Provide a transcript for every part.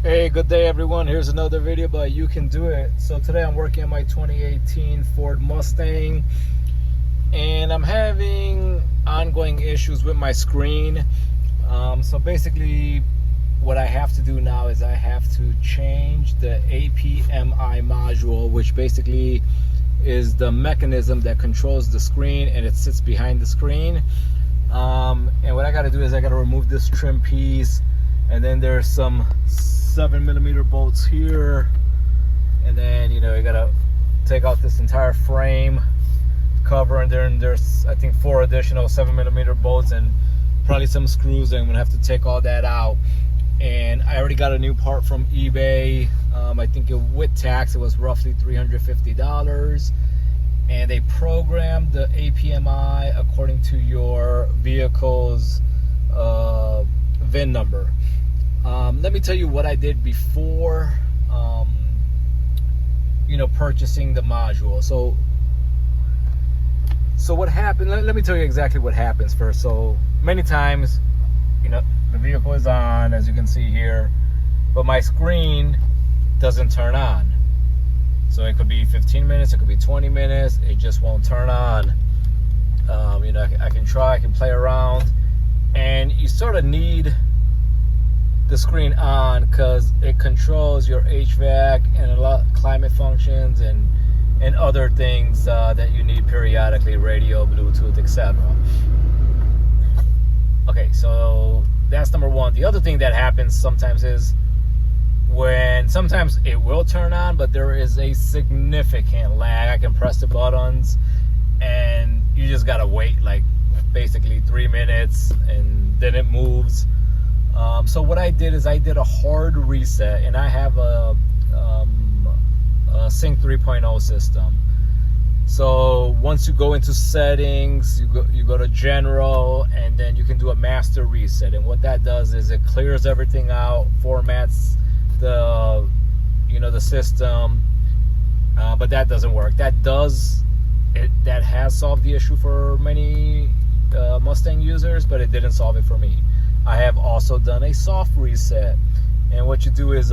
Hey, good day everyone. Here's another video by You Can Do It. So today I'm working on my 2018 Ford Mustang and I'm having ongoing issues with my screen. So basically what I have to do now is I have to change the APMI module, which basically is the mechanism that controls the screen and it sits behind the screen. And what I got to do is I got to remove this trim piece, and then there's some 7mm bolts here, and then you gotta take out this entire frame cover, and then there's I think 4 additional 7mm bolts and probably some screws, and I'm gonna have to take all that out. And I already got a new part from eBay. I think with tax it was roughly $350, and they programmed the APMI according to your vehicle's VIN number. Let me tell you what I did before, purchasing the module. So what happened, let me tell you exactly what happens first. So many times, the vehicle is on, as you can see here, but my screen doesn't turn on. So it could be 15 minutes, it could be 20 minutes, it just won't turn on. I can try, I can play around, and you sort of need the screen on because it controls your HVAC and a lot of climate functions and other things that you need periodically, radio, Bluetooth, etc. Okay, so that's number one. The other thing that happens sometimes is when sometimes it will turn on, but there is a significant lag. I can press the buttons and you just gotta wait like basically 3 minutes and then it moves. So what I did is I did a hard reset, and I have a Sync 3.0 system. So once you go into settings, you go to general, and then you can do a master reset. And what that does is it clears everything out, formats the system, but that doesn't work. That has solved the issue for many Mustang users, but it didn't solve it for me. I have also done a soft reset, and what you do is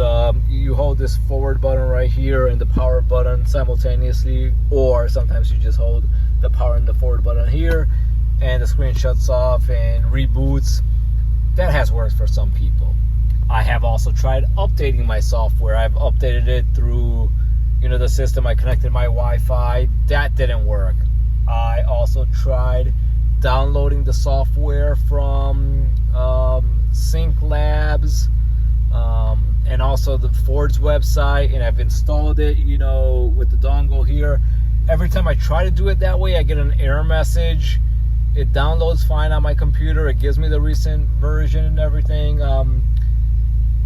you hold this forward button right here and the power button simultaneously, or sometimes you just hold the power and the forward button here and the screen shuts off and reboots. That has worked for some people. I have also tried updating my software. I've updated it through the system. I connected my Wi-Fi. That didn't work. I also tried downloading the software from Sync Labs and also the Ford's website, and I've installed it with the dongle here. Every time I try to do it that way, I get an error message. It downloads fine on my computer, it gives me the recent version and everything,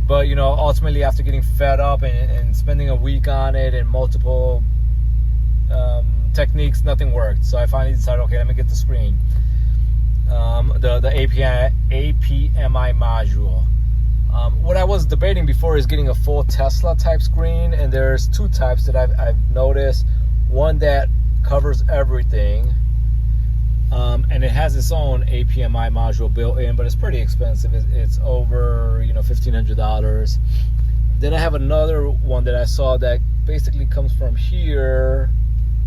but ultimately after getting fed up and spending a week on it and multiple techniques, nothing worked. So I finally decided, okay, let me get the screen. The APMI module. What I was debating before is getting a full Tesla type screen, and there's 2 types that I've noticed. One that covers everything, and it has its own APMI module built in, but it's pretty expensive. It's over $1,500. Then I have another one that I saw that basically comes from here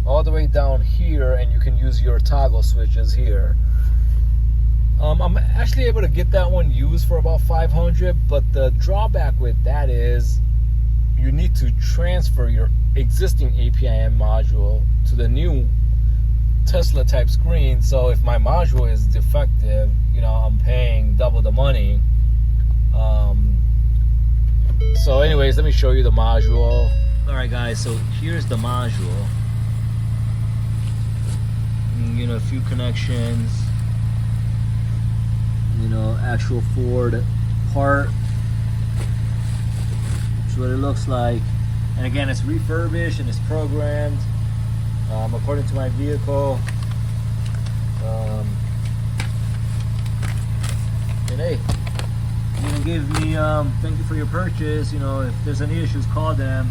all the way down here, and you can use your toggle switches here. I'm actually able to get that one used for about $500, but the drawback with that is you need to transfer your existing API module to the new Tesla type screen. So if my module is defective, I'm paying double the money. So anyways, let me show you the module. Alright guys, so here's the module. A few connections. Actual Ford part. That's what it looks like. And again, it's refurbished and it's programmed according to my vehicle. And hey, you can give me thank you for your purchase. If there's any issues, call them,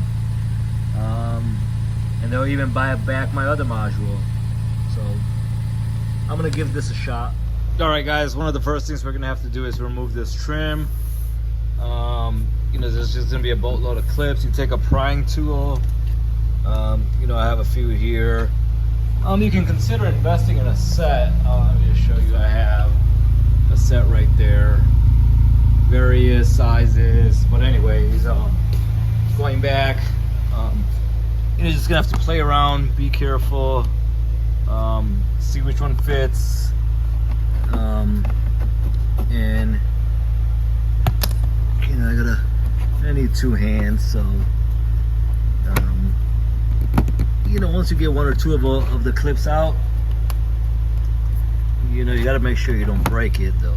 and they'll even buy back my other module. So I'm gonna give this a shot. All right guys, one of the first things we're gonna have to do is remove this trim. You know, there's just gonna be a boatload of clips. You take a prying tool. You know, I have a few here. You can consider investing in a set. Let me just show you. I have a set right there, various sizes. But anyways, going back, you're just gonna have to play around, be careful, see which one fits, and you know, I need two hands, so you know, once you get one or two of the clips out, you know, you got to make sure you don't break it though.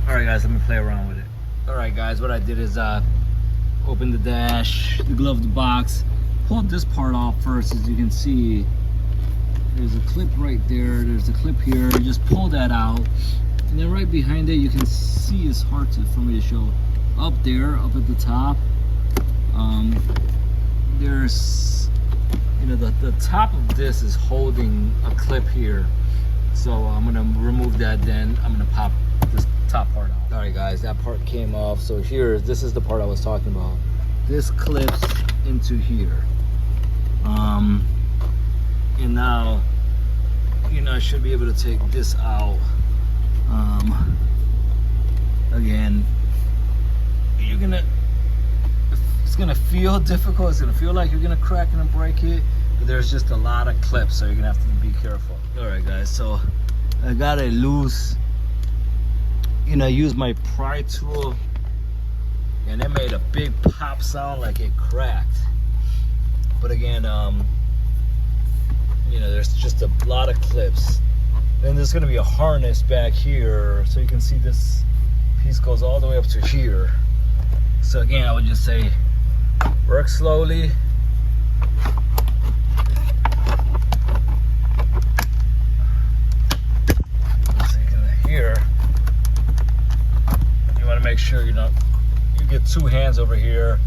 All right, guys, let me play around with it. All right, guys, what I did is open the dash, the glove box, pulled this part off first. As you can see, there's a clip right there, there's a clip here. You just pull that out, and then right behind it, you can see, it's hard for me to show, up there, up at the top, there's, you know, the top of this is holding a clip here. So I'm gonna remove that, then I'm gonna pop this top part off. All right, guys, that part came off. So this is the part I was talking about. This clips into here. And now, you know, I should be able to take this out. Again, it's gonna feel difficult. It's gonna feel like you're gonna crack it and break it, but there's just a lot of clips, so you're gonna have to be careful. All right, guys, so I got it loose. You know, I used my pry tool, and it made a big pop sound like it cracked. But again, you know, there's just a lot of clips. Then there's gonna be a harness back here, so you can see this piece goes all the way up to here. So again, I would just say, work slowly. So you can hear, you want to make sure you get two hands over here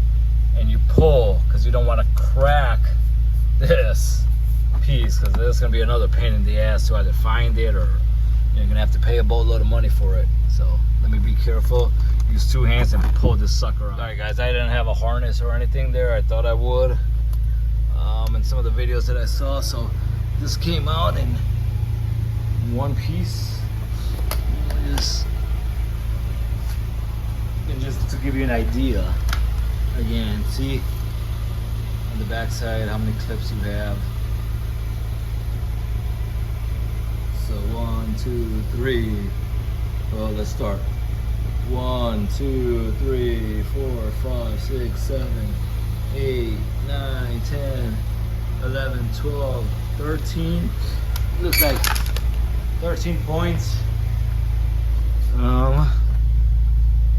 and you pull, because you don't want to crack this piece, because this is going to be another pain in the ass to either find it, or you're going to have to pay a boatload of money for it. So let me be careful. Use two hands and pull this sucker out. All right, guys, I didn't have a harness or anything there. I thought I would in some of the videos that I saw. So this came out in one piece. And just to give you an idea, again, see on the back side how many clips you have. So 1, 2, 3. Well, let's start. 1, 2, 3, 4, 5, 6, 7, 8, 9, 10, 11, 12, 13. Looks like 13 points.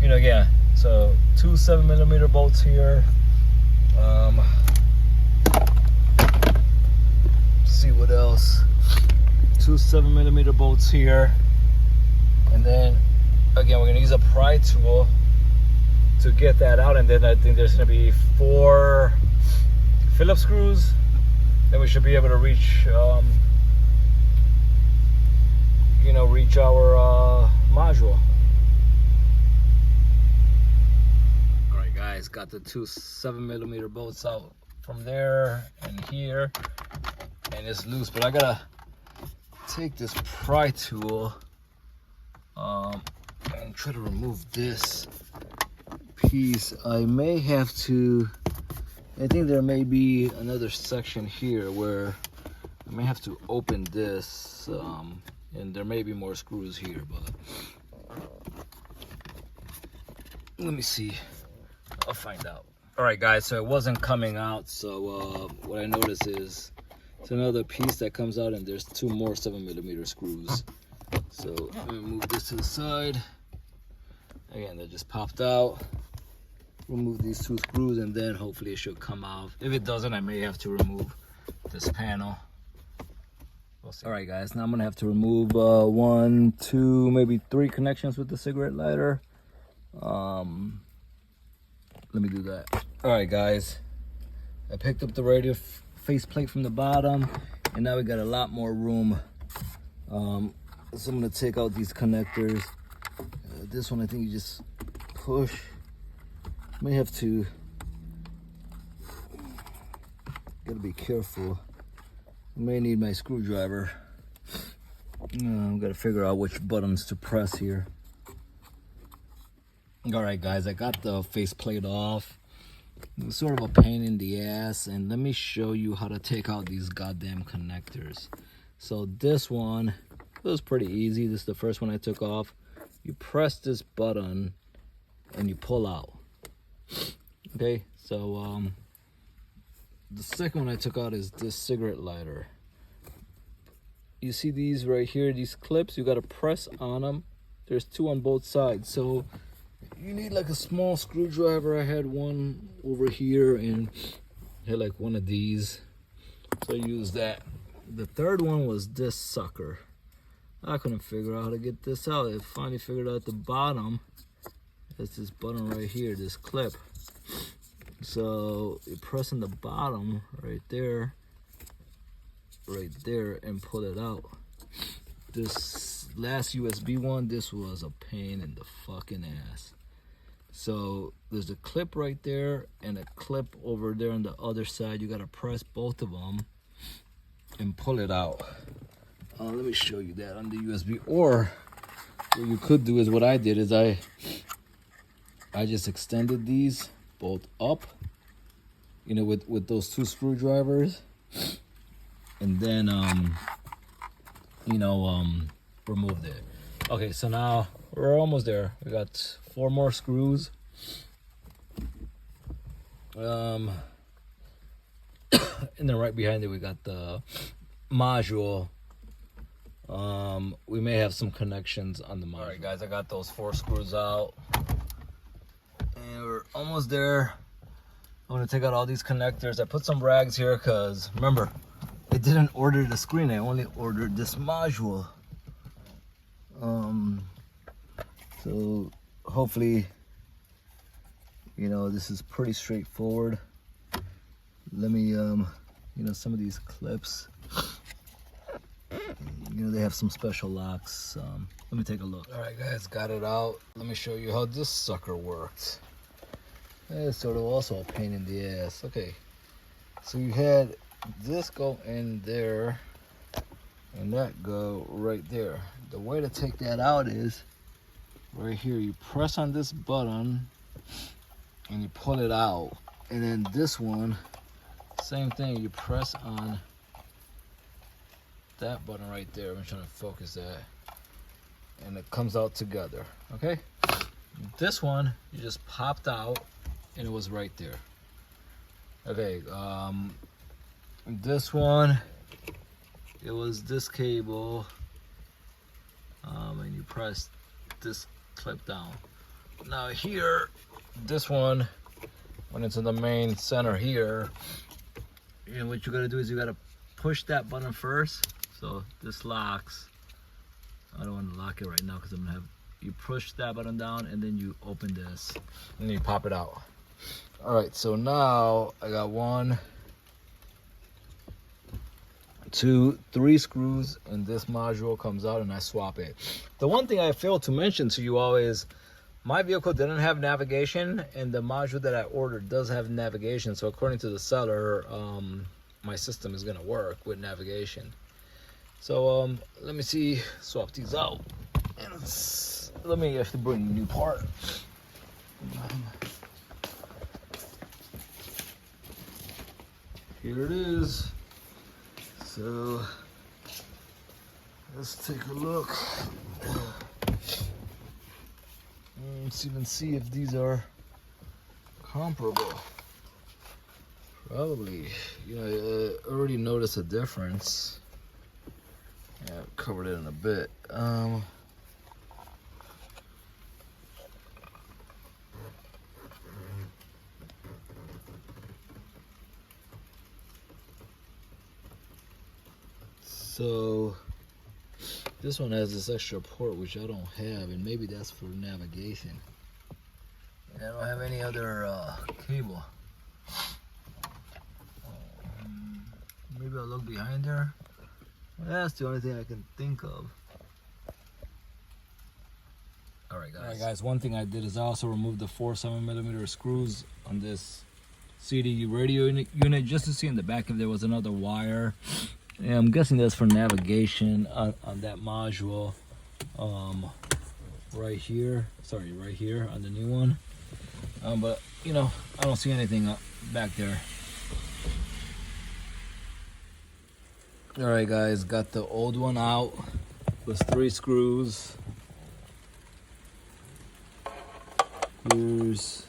You know, yeah. So 2 7mm bolts here. See what else? 2 7mm bolts here, and then again, we're gonna use a pry tool to get that out, and then I think there's gonna be 4 Phillips screws. Then we should be able to reach, you know, reach our module. All right, guys, got the 2 7mm bolts out from there and here, and it's loose. But I gotta take this pry tool and try to remove this piece. I may have to, I think there may be another section here where I may have to open this, and there may be more screws here, but let me see. I'll find out. All right, guys, so it wasn't coming out, so what I noticed is it's another piece that comes out, and there's 2 more 7mm screws. So I'm gonna move this to the side. Again, that just popped out. Remove these 2 screws, and then hopefully it should come out. If it doesn't, I may have to remove this panel. We'll see. All right, guys, now I'm gonna have to remove 1, 2, maybe 3 connections with the cigarette lighter. Let me do that. All right, guys, I picked up the radio faceplate from the bottom, and now we got a lot more room. So I'm gonna take out these connectors. This one I think you just push. May have to, gotta be careful. I may need my screwdriver. I've got to figure out which buttons to press here. All right, guys, I got the faceplate off. It was sort of a pain in the ass, and let me show you how to take out these goddamn connectors. So this one was pretty easy. This is the first one I took off. You press this button and you pull out. Okay, so the second one I took out is this cigarette lighter. You see these right here, these clips, you got to press on them. There's two on both sides, so you need like a small screwdriver. I had one over here and had like one of these, so I used that. The third one was this sucker. I couldn't figure out how to get this out. I finally figured out the bottom. It's this button right here, this clip. So you press on the bottom right there, and pull it out. This last USB one, this was a pain in the fucking ass. So there's a clip right there and a clip over there on the other side. You gotta press both of them and pull it out. Let me show you that on the USB. Or what you could do is what I did is I just extended these both up, you know, with those two screwdrivers, and then removed it. Okay, so now we're almost there. We got 4 more screws. And then right behind it we got the module. We may have some connections on the module. All right, guys, I got those 4 screws out, and we're almost there. I'm gonna take out all these connectors. I put some rags here because remember, I didn't order the screen. I only ordered this module. So hopefully, you know, this is pretty straightforward. Let me, some of these clips, you know, they have some special locks. Let me take a look. All right, guys, got it out. Let me show you how this sucker works. It's sort of also a pain in the ass. Okay, so you had this go in there and that go right there. The way to take that out is right here. You press on this button and you pull it out. And then this one, same thing, you press on that button right there. I'm trying to focus that, and it comes out together. Okay, this one you just popped out and it was right there. Okay, this one, it was this cable, and you press this clip down. Now here, this one went into the main center here, and what you gotta do is you gotta push that button first. So this locks. I don't want to lock it right now because I'm gonna have you push that button down, and then you open this and then you pop it out. All right, so now I got 1, 2, 3 screws, and this module comes out and I swap it. The one thing I failed to mention to you all is my vehicle didn't have navigation, and the module that I ordered does have navigation. So according to the seller, my system is gonna work with navigation. So let me see, swap these out. And let me have to bring a new part. Here it is. So let's take a look. Let's even see if these are comparable. Probably. You know, I already noticed a difference. Yeah, I've covered it in a bit. So this one has this extra port which I don't have, and maybe that's for navigation. I don't have any other cable. Maybe I'll look behind there. That's the only thing I can think of. All right, All right, guys, one thing I did is I also removed the 4 7mm screws on this CD radio unit just to see in the back if there was another wire. And I'm guessing that's for navigation on that module. Right here, sorry, right here on the new one. But you know, I don't see anything back there. All right, guys, got the old one out. There's 3 screws. Here's,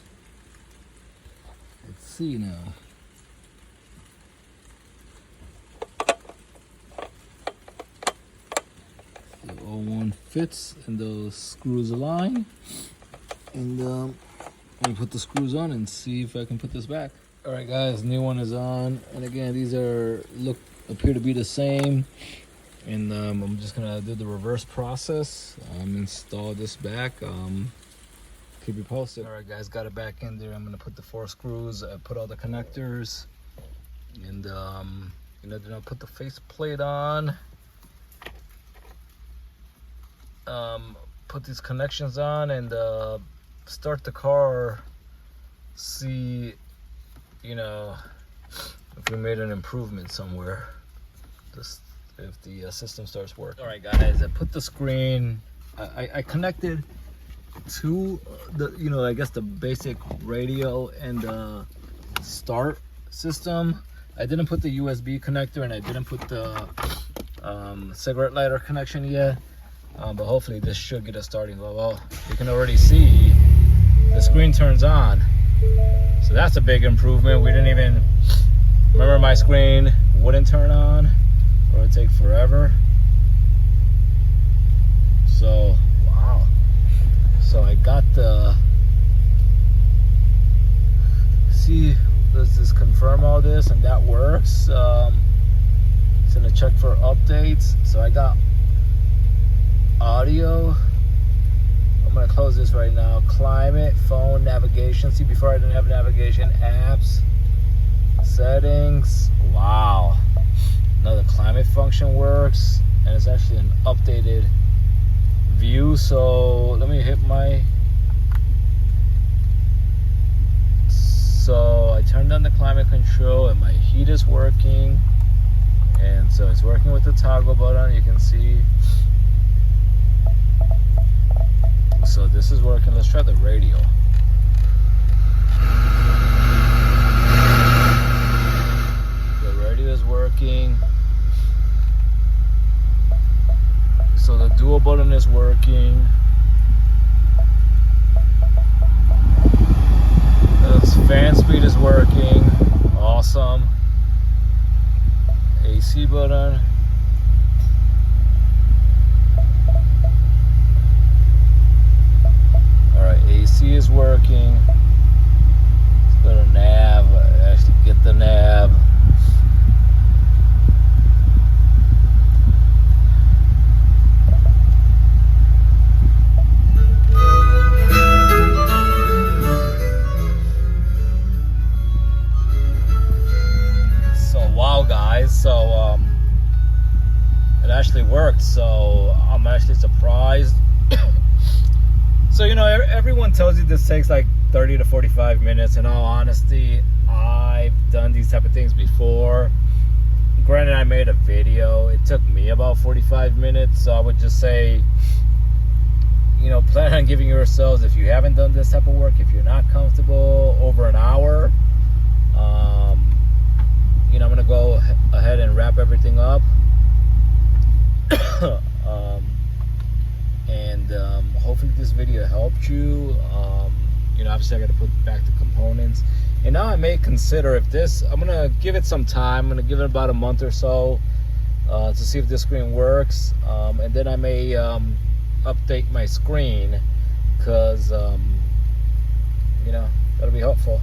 let's see now. The old one fits and the screws align. And I'm gonna put the screws on and see if I can put this back. All right, guys, new one is on. And again, these appear to be the same. And I'm just gonna do the reverse process. Install this back. Keep you posted. All right, guys, got it back in there. I'm gonna put the 4 screws. I put all the connectors, and you know, then I'll put the faceplate on. Put these connections on and start the car. See, you know, if we made an improvement somewhere. Just if the system starts working. All right, guys, I put the screen. I connected to the, you know, I guess the basic radio and the start system. I didn't put the USB connector and I didn't put the cigarette lighter connection yet, but hopefully this should get us starting. Well, you can already see the screen turns on, so that's a big improvement. We didn't even remember my screen wouldn't turn on, or it'd take forever. So wow. So I got the, see, does this confirm all this? And that works. It's gonna check for updates. So I got audio. I'm gonna close this right now. Climate, phone, navigation. See, before I didn't have navigation. Apps, settings. Wow. Now the climate function works, and it's actually an updated view. So let me hit my, so I turned on the climate control and my heat is working, and so it's working with the toggle button, you can see. So this is working. Let's try the radio. The radio is working. So the dual button is working. The fan speed is working. Awesome. AC button. Alright, AC is working. Let's go to nav. Actually get the nav. So it actually worked, so I'm actually surprised. So, you know, everyone tells you this takes like 30 to 45 minutes. In all honesty, I've done these type of things before. Granted, I made a video. It took me about 45 minutes, so I would just say, you know, plan on giving yourselves, if you haven't done this type of work, if you're not comfortable, over an hour. You know, I'm gonna go ahead and wrap everything up. Hopefully this video helped you. You know, obviously I got to put back the components, and now I may consider if this, I'm gonna give it some time. I'm gonna give it about a month or so to see if this screen works, and then I may update my screen, because you know, that'll be helpful.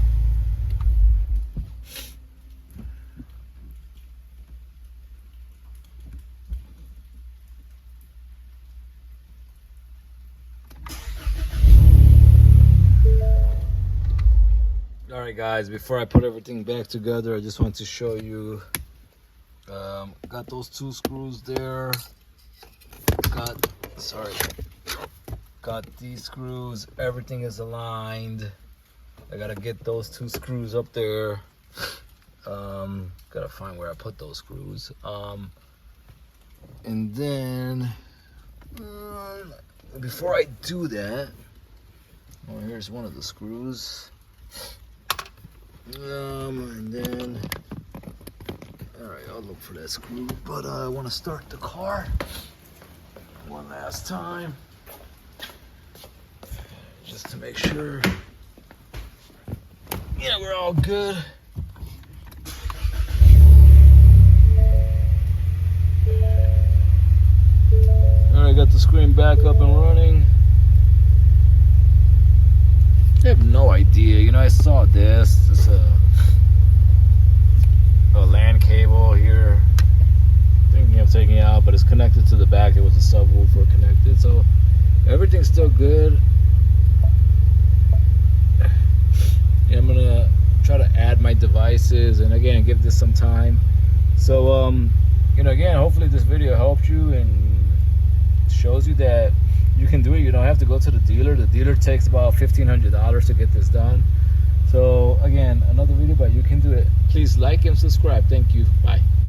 Alright guys, before I put everything back together, I just want to show you, got those 2 screws there, got these screws, everything is aligned. I gotta get those 2 screws up there. Gotta find where I put those screws. And then before I do that, oh, here's one of the screws. And then, all right, I'll look for that screw. But I want to start the car one last time, just to make sure, yeah, we're all good. All right, got the screen back up and running. I have no idea. You know, I saw this. It's a LAN cable here. Thinking of taking it out, but it's connected to the back. There was a subwoofer connected, so everything's still good. Yeah, I'm gonna try to add my devices, and again, give this some time. So, you know, again, hopefully this video helped you and shows you that you can do it. You don't have to go to the dealer. The dealer takes about $1,500 to get this done. So again, another video, but you can do it. Please like and subscribe. Thank you. Bye.